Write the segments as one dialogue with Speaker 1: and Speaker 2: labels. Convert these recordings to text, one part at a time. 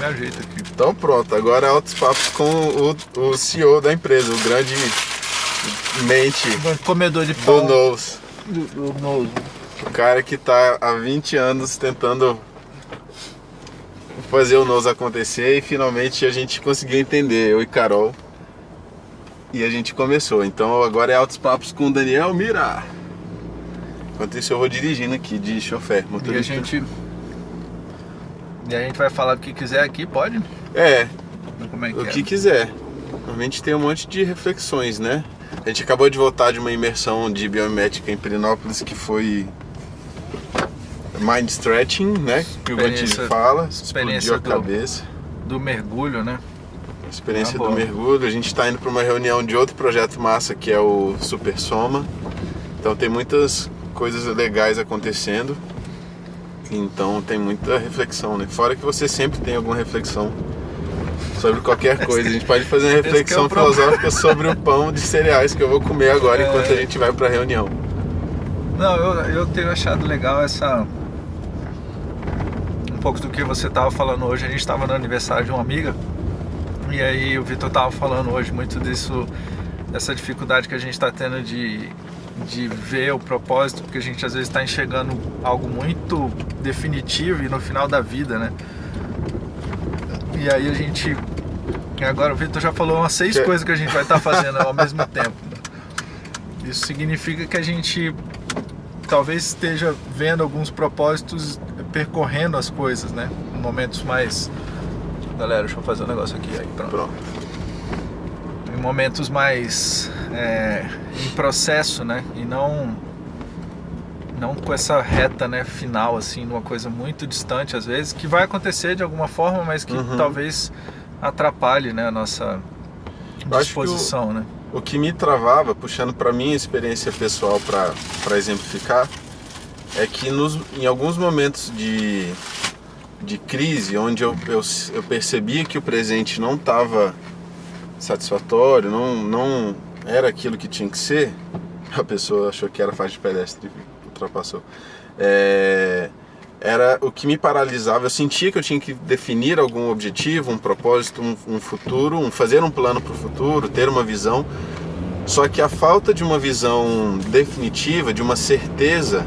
Speaker 1: me ajeita aqui.
Speaker 2: Então pronto, agora altos papos com o CEO da empresa, o grande mente
Speaker 1: Comedor de pão.
Speaker 2: do Nose.
Speaker 1: Do Nose.
Speaker 2: O cara que tá há 20 anos tentando fazer o Nose acontecer e finalmente a gente conseguiu entender, eu e Carol. E a gente começou. Então agora é altos papos com o Daniel Mira. Enquanto isso eu vou dirigindo aqui de chofer, motorista.
Speaker 1: E a gente vai falar o que quiser aqui, pode?
Speaker 2: Como é que o que quiser. A gente tem um monte de reflexões, né? A gente acabou de voltar de uma imersão de biomimética em Pirenópolis que foi mind stretching, né? Que o Bantilho fala, explodiu a cabeça.
Speaker 1: Do mergulho, né?
Speaker 2: Experiência do mergulho. A gente está indo para uma reunião de outro projeto massa que é o Super Soma. Então tem muitas coisas legais acontecendo. Então tem muita reflexão, né? Fora que você sempre tem alguma reflexão sobre qualquer coisa. A gente pode fazer uma reflexão filosófica sobre o pão de cereais que eu vou comer agora enquanto a gente vai para a reunião.
Speaker 1: Não, eu tenho achado legal um pouco do que você estava falando hoje. A gente estava no aniversário de uma amiga e aí o Vitor estava falando hoje muito dessa dificuldade que a gente está tendo de ver o propósito, porque a gente às vezes está enxergando algo muito definitivo e no final da vida, né? E aí agora o Vitor já falou umas 6 coisas que a gente vai estar fazendo ao mesmo tempo. Isso significa que a gente talvez esteja vendo alguns propósitos, percorrendo as coisas, né? Em momentos mais... Galera, deixa eu fazer um negócio aqui. Aí, pronto. Em momentos mais em processo, né? E não com essa reta, né, final, assim, numa coisa muito distante às vezes, que vai acontecer de alguma forma, mas que talvez atrapalhe, né, a nossa disposição, né?
Speaker 2: O que me travava, puxando para minha experiência pessoal para exemplificar, é que em alguns momentos de crise, onde eu percebia que o presente não estava satisfatório, não era aquilo que tinha que ser, a pessoa achou que era faixa de pedestre e ultrapassou. Era o que me paralisava. Eu sentia que eu tinha que definir algum objetivo, um propósito, um futuro, fazer um plano para o futuro, ter uma visão. Só que a falta de uma visão definitiva, de uma certeza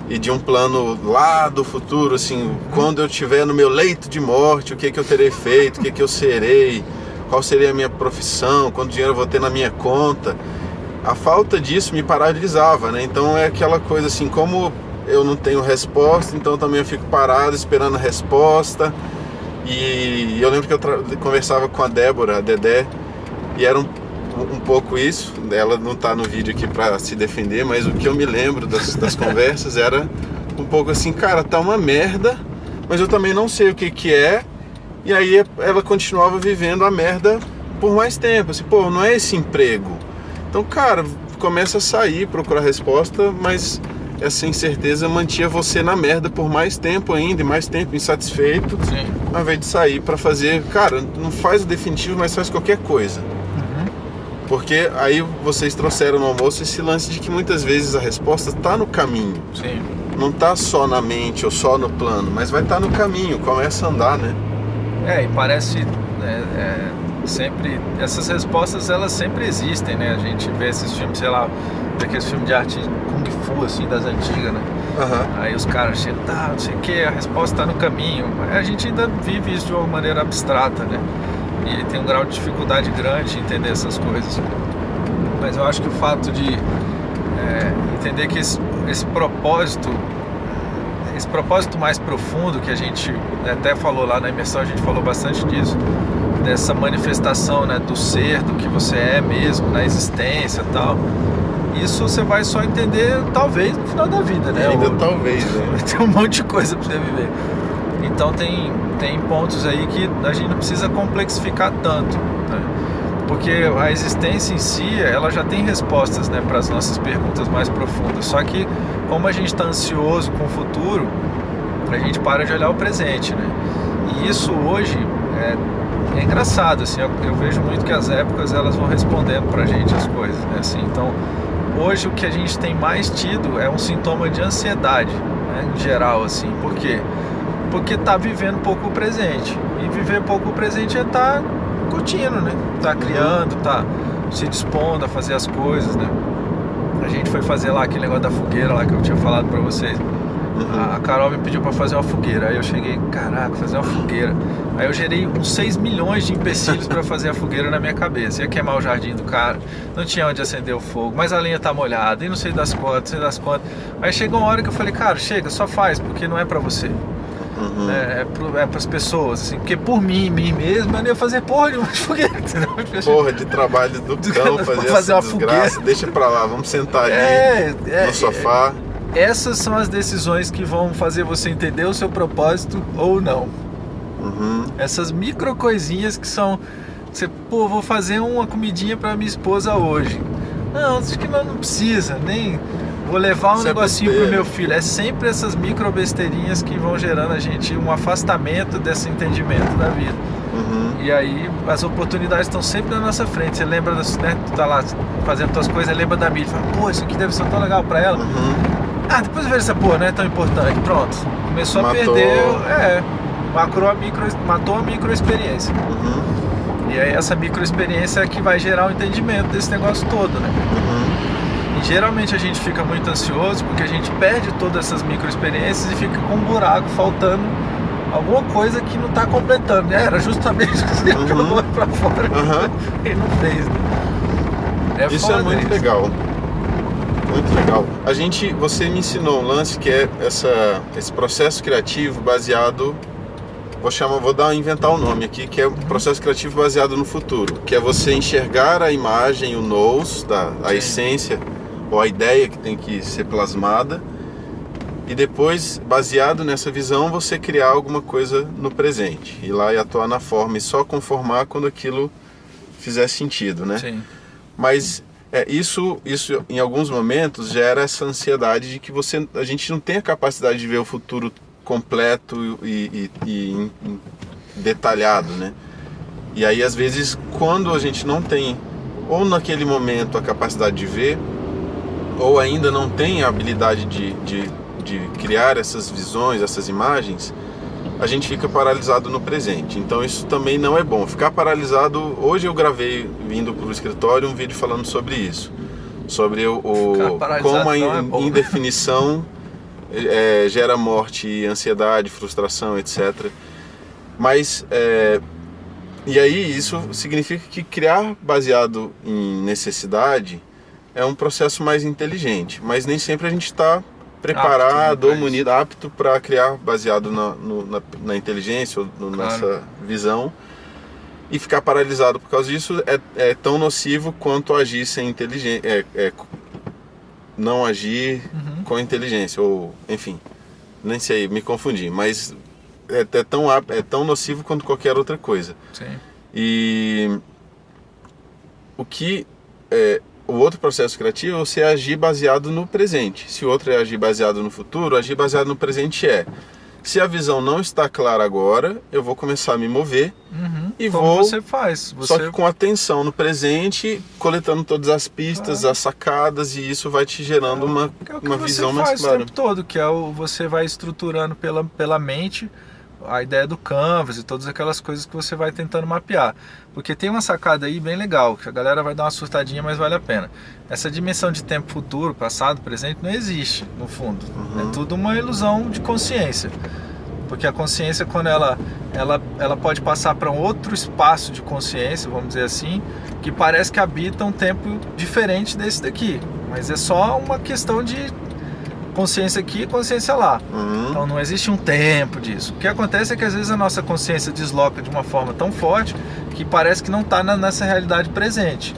Speaker 2: e de um plano lá do futuro, assim, quando eu estiver no meu leito de morte, o que eu terei feito, o que eu serei, qual seria a minha profissão, quanto dinheiro eu vou ter na minha conta. A falta disso me paralisava, né? Então é aquela coisa assim, como eu não tenho resposta, então também eu fico parado esperando a resposta. E eu lembro que eu conversava com a Débora, a Dedé, e era um pouco isso. Ela não está no vídeo aqui para se defender, mas o que eu me lembro das conversas era um pouco assim, cara, tá uma merda, mas eu também não sei o que é. E aí ela continuava vivendo a merda por mais tempo, assim, pô, não é esse emprego. Então, cara, começa a sair, procurar resposta, mas essa incerteza mantinha você na merda por mais tempo ainda, e mais tempo insatisfeito.
Speaker 1: Sim.
Speaker 2: Ao invés de sair para fazer, cara, não faz o definitivo, mas faz qualquer coisa. Porque aí vocês trouxeram no almoço esse lance de que muitas vezes a resposta está no caminho.
Speaker 1: Sim.
Speaker 2: Não está só na mente ou só no plano, mas vai estar no caminho, começa a andar, né?
Speaker 1: E parece sempre, essas respostas elas sempre existem, né? A gente vê esses filmes, sei lá, aqueles filmes de arte Kung Fu, assim, das antigas, né? Aí os caras chegam, não sei o que, a resposta está no caminho. A gente ainda vive isso de uma maneira abstrata, né? E tem um grau de dificuldade grande em entender essas coisas. Mas eu acho que o fato de entender que esse propósito mais profundo, que a gente até falou lá na imersão, a gente falou bastante disso, dessa manifestação, né, do ser, do que você é mesmo, na existência e tal. Isso você vai só entender talvez no final da vida, né?
Speaker 2: Talvez, né?
Speaker 1: Tem um monte de coisa pra você viver. Então tem pontos aí que a gente não precisa complexificar tanto, né? Porque a existência em si, ela já tem respostas, né, para as nossas perguntas mais profundas. Só que como a gente está ansioso com o futuro, a gente para de olhar o presente, né? E isso hoje é engraçado, assim, eu vejo muito que as épocas elas vão respondendo pra gente as coisas, né? Assim, então hoje o que a gente tem mais tido é um sintoma de ansiedade, né, em geral, assim, porque porque tá vivendo pouco o presente. E viver pouco o presente é tá curtindo, né? Tá criando, tá se dispondo a fazer as coisas, né? A gente foi fazer lá aquele negócio da fogueira lá que eu tinha falado pra vocês. A Carol me pediu pra fazer uma fogueira. Aí eu cheguei, caraca, fazer uma fogueira. Aí eu gerei uns 6 milhões de empecilhos pra fazer a fogueira na minha cabeça. Ia queimar o jardim do cara, não tinha onde acender o fogo, mas a lenha tá molhada, e não sei das quantas, Aí chegou uma hora que eu falei, cara, chega, só faz, porque não é pra você. É pras pessoas, assim, porque por mim mesmo, eu não ia fazer porra de uma fogueira.
Speaker 2: Porra de trabalho do cão, fazer uma desgraça. Fogueira. Deixa pra lá, vamos sentar ali no sofá.
Speaker 1: Essas são as decisões que vão fazer você entender o seu propósito ou não. Essas micro coisinhas que são... Você, vou fazer uma comidinha pra minha esposa hoje. Não, acho que não precisa, nem... Vou levar um negocinho pro meu filho. É sempre essas micro besteirinhas que vão gerando a gente um afastamento desse entendimento da vida. E aí as oportunidades estão sempre na nossa frente. Você lembra, né? Tu tá lá fazendo tuas coisas, lembra da mídia, fala, pô, isso aqui deve ser tão legal pra ela. Depois eu vejo essa porra, não é tão importante. Pronto, começou a perder. Matou a micro experiência. E aí essa micro experiência é que vai gerar o entendimento desse negócio todo, né? E geralmente a gente fica muito ansioso porque a gente perde todas essas micro experiências e fica com um buraco faltando alguma coisa que não está completando. Era justamente o que você jogou pra fora e não fez, né?
Speaker 2: Isso é muito legal. Muito legal. Você me ensinou um lance que é esse processo criativo baseado, inventar um nome aqui, que é o processo criativo baseado no futuro, que é você enxergar a imagem, o nous, a essência ou a ideia que tem que ser plasmada, e depois, baseado nessa visão, você criar alguma coisa no presente, ir lá e atuar na forma e só conformar quando aquilo fizer sentido, né?
Speaker 1: Sim.
Speaker 2: Mas isso em alguns momentos gera essa ansiedade de que a gente não tem a capacidade de ver o futuro completo e detalhado, né? E aí às vezes quando a gente não tem ou naquele momento a capacidade de ver, ou ainda não tem a habilidade de criar essas visões, essas imagens, a gente fica paralisado no presente. Então isso também não é bom. Ficar paralisado... Hoje eu gravei, vindo para o escritório, um vídeo falando sobre isso. Sobre como a indefinição gera morte, ansiedade, frustração, etc. Mas... e aí isso significa que criar baseado em necessidade é um processo mais inteligente. Mas nem sempre a gente está preparado ou munido, apto para criar baseado na inteligência ou nessa visão, e ficar paralisado por causa disso é tão nocivo quanto agir sem inteligência, não agir com inteligência, ou enfim, nem sei, me confundi, mas é tão nocivo quanto qualquer outra coisa.
Speaker 1: Sim.
Speaker 2: E o outro processo criativo é você agir baseado no presente. Se o outro é agir baseado no futuro, agir baseado no presente se a visão não está clara agora, eu vou começar a me mover e
Speaker 1: como você faz.
Speaker 2: Só que com atenção no presente, coletando todas as pistas, as sacadas, e isso vai te gerando uma visão mais clara.
Speaker 1: Você faz o tempo todo, que você vai estruturando pela mente a ideia do canvas e todas aquelas coisas que você vai tentando mapear. Porque tem uma sacada aí bem legal, que a galera vai dar uma surtadinha, mas vale a pena. Essa dimensão de tempo futuro, passado, presente, não existe, no fundo. É tudo uma ilusão de consciência. Porque a consciência, quando ela pode passar para um outro espaço de consciência, vamos dizer assim, que parece que habita um tempo diferente desse daqui. Mas é só uma questão de consciência aqui e consciência lá. Então não existe um tempo disso. O que acontece é que às vezes a nossa consciência desloca de uma forma tão forte que parece que não está nessa realidade presente.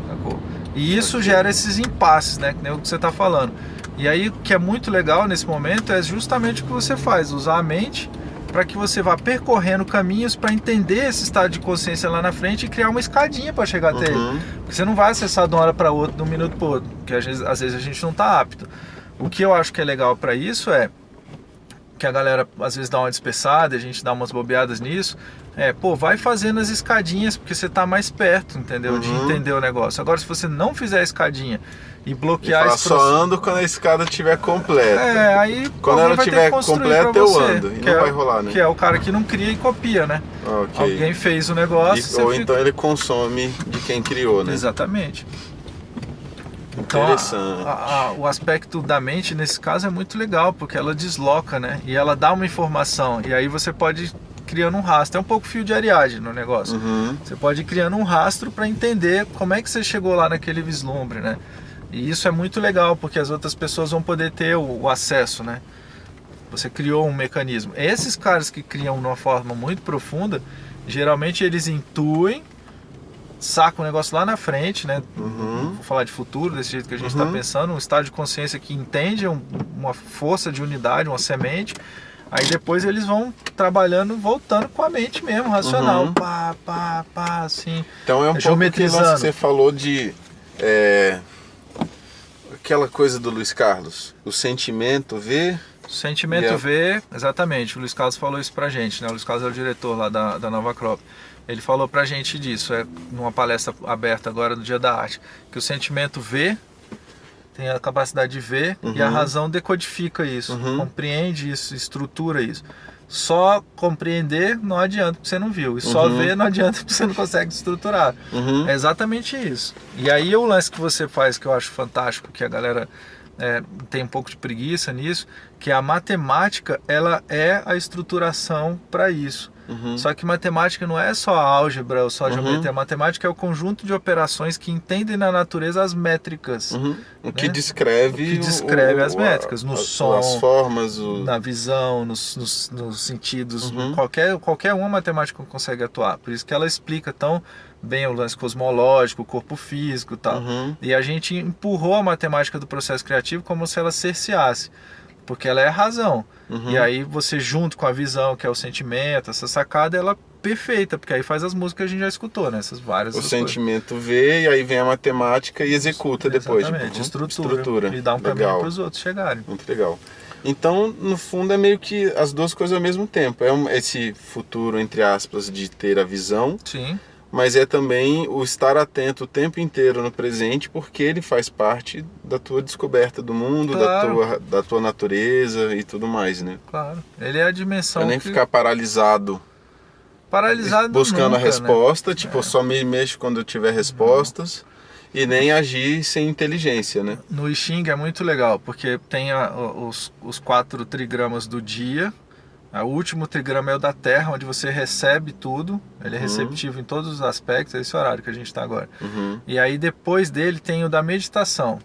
Speaker 1: Sacou? E isso gera esses impasses, né? Que nem o que você está falando. E aí o que é muito legal nesse momento é justamente o que você faz, usar a mente para que você vá percorrendo caminhos para entender esse estado de consciência lá na frente e criar uma escadinha para chegar até ele. Porque você não vai acessar de uma hora para outra, de um minuto para outro, porque às vezes a gente não está apto. O que eu acho que é legal para isso é que a galera às vezes dá uma dispersada, a gente dá umas bobeadas nisso, vai fazendo as escadinhas, porque você tá mais perto, entendeu? De entender o negócio. Agora, se você não fizer a escadinha e bloquear esse
Speaker 2: só ando quando a escada estiver completa.
Speaker 1: Aí
Speaker 2: quando ela estiver completa eu ando, e não vai rolar, né?
Speaker 1: Que é o cara que não cria e copia, né?
Speaker 2: Okay.
Speaker 1: Alguém fez o negócio...
Speaker 2: ou então ele consome de quem criou, né?
Speaker 1: Exatamente. Então, o aspecto da mente, nesse caso, é muito legal, porque ela desloca, né? E ela dá uma informação, e aí você pode ir criando um rastro. É um pouco fio de Ariadne no negócio. Você pode ir criando um rastro para entender como é que você chegou lá naquele vislumbre, né? E isso é muito legal, porque as outras pessoas vão poder ter o acesso, né? Você criou um mecanismo. Esses caras que criam de uma forma muito profunda, geralmente eles intuem, saca o negócio lá na frente, né? Vou falar de futuro, desse jeito que a gente está pensando, um estado de consciência que entende uma força de unidade, uma semente. Aí depois eles vão trabalhando, voltando com a mente mesmo, racional. Pá, assim.
Speaker 2: Então é um pouco que você falou de... aquela coisa do Luiz Carlos, o sentimento vê...
Speaker 1: O sentimento vê, exatamente. O Luiz Carlos falou isso pra gente, né? O Luiz Carlos é o diretor lá da Nova Crop. Ele falou pra gente disso, numa palestra aberta agora no Dia da Arte, que o sentimento vê, tem a capacidade de ver, e a razão decodifica isso, compreende isso, estrutura isso. Só compreender não adianta porque você não viu, e só ver não adianta porque você não consegue estruturar. É exatamente isso. E aí o lance que você faz, que eu acho fantástico, que a galera tem um pouco de preguiça nisso, que a matemática, ela é a estruturação para isso. Só que matemática não é só álgebra ou só geometria. A matemática é o conjunto de operações que entendem na natureza as métricas.
Speaker 2: O que descreve,
Speaker 1: as métricas, no som,
Speaker 2: as formas,
Speaker 1: na visão, nos sentidos. Qualquer uma matemática consegue atuar. Por isso que ela explica tão bem o lance cosmológico, o corpo físico e tal. E a gente empurrou a matemática do processo criativo como se ela cerceasse, porque ela é a razão. E aí você, junto com a visão, que é o sentimento, essa sacada, ela é perfeita, porque aí faz as músicas que a gente já escutou, né? Essas várias.
Speaker 2: O sentimento vê, e aí vem a matemática e executa depois.
Speaker 1: Exatamente, estrutura. E dá um caminho para os outros chegarem.
Speaker 2: Muito legal. Então, no fundo, é meio que as duas coisas ao mesmo tempo. É esse futuro, entre aspas, de ter a visão.
Speaker 1: Sim.
Speaker 2: Mas é também o estar atento o tempo inteiro no presente, porque ele faz parte da tua descoberta do mundo, claro, da tua natureza e tudo mais, né?
Speaker 1: Claro, ele é a dimensão.
Speaker 2: Pra nem ficar paralisado buscando
Speaker 1: nunca,
Speaker 2: a resposta,
Speaker 1: né?
Speaker 2: Tipo, só me mexo quando eu tiver respostas, e nem agir sem inteligência, né?
Speaker 1: No I Ching é muito legal, porque tem os 4 trigramas do dia. O último trigrama é o da Terra, onde você recebe tudo. Ele é receptivo em todos os aspectos. É esse horário que a gente está agora. E aí depois dele tem o da meditação,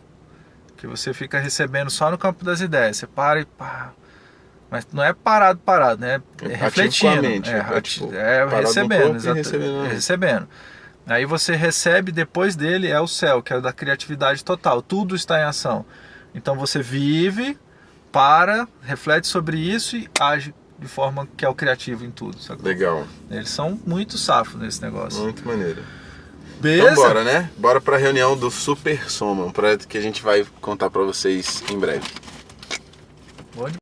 Speaker 1: que você fica recebendo só no campo das ideias. Você para e pá. Mas não é parado, né? É refletindo. Recebendo. Aí você recebe, depois dele é o céu, que é o da criatividade total. Tudo está em ação. Então você vive, reflete sobre isso e age de forma que é o criativo em tudo, sacou?
Speaker 2: Legal.
Speaker 1: Eles são muito safos nesse negócio.
Speaker 2: Muito maneiro.
Speaker 1: Beleza?
Speaker 2: Então bora, né? Bora pra reunião do Super Soma, um projeto que a gente vai contar pra vocês em breve.
Speaker 1: Bom